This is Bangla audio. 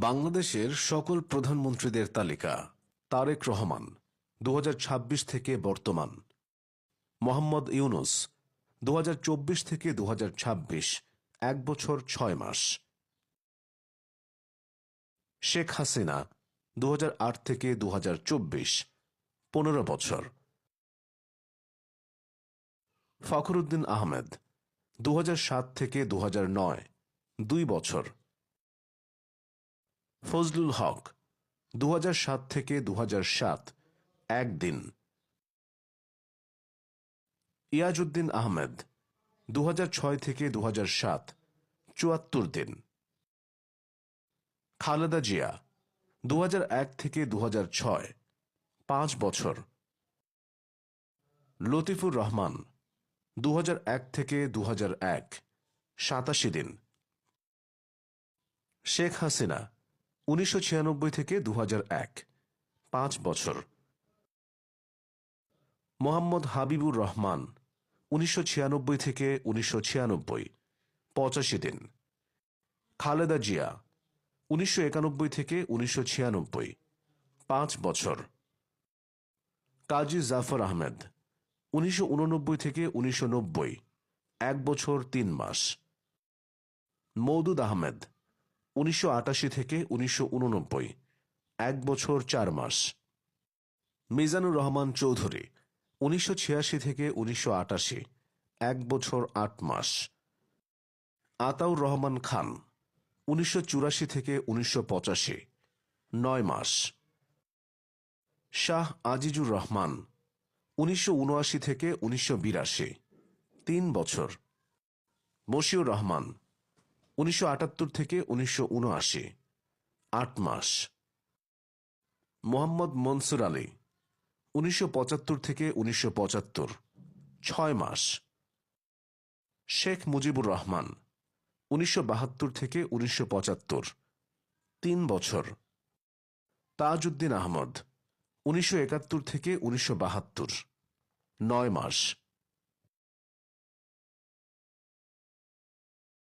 বাংলাদেশের সকল প্রধানমন্ত্রীদের তালিকা। তারেক রহমান 2026 থেকে বর্তমান। মোহাম্মদ ইউনুস 2024 থেকে 2026, 1 বছর 6 মাস। শেখ হাসিনা 2008 থেকে 2024, 15 বছর। ফখরুদ্দিন আহমেদ 2007 থেকে 2009, 2 বছর। ফজলুল হক 2007 থেকে 2007, 1 দিন। ইয়াজউদ্দিন আহমেদ 2006 থেকে 2007, 74 দিন। খালেদা জিয়া 2001 থেকে 2006, 5 বছর। লতিফুর রহমান 2001 থেকে 2001, 87 দিন। শেখ হাসিনা 1996 থেকে 2001, 5 বছর। মোহাম্মদ হাবিবুর রহমান 1996 থেকে 1996, 85 দিন। খালেদা জিয়া 1991 থেকে 1996, 5 বছর। কাজী জাফর আহমেদ 1989 থেকে 1990, 1 বছর 3 মাস। মওদুদ আহমেদ 1988 থেকে 1989, 1 বছর 4 মাস। মিজানুর রহমান চৌধুরী 1986 থেকে 1988, 1 বছর 8 মাস। আতাউর রহমান খান 1984 থেকে 1985, 9 মাস। শাহ আজিজুর রহমান 1979 থেকে 1982, 3 বছর। মশিউর রহমান 1978 থেকে 1979, 8 মাস। মোহাম্মদ মনসুর আলী 1975 থেকে 1975, 6 মাস। শেখ মুজিবুর রহমান 1972 থেকে 1975, 3 বছর। তাজউদ্দিন আহমদ 1971 থেকে 1972, 9 মাস।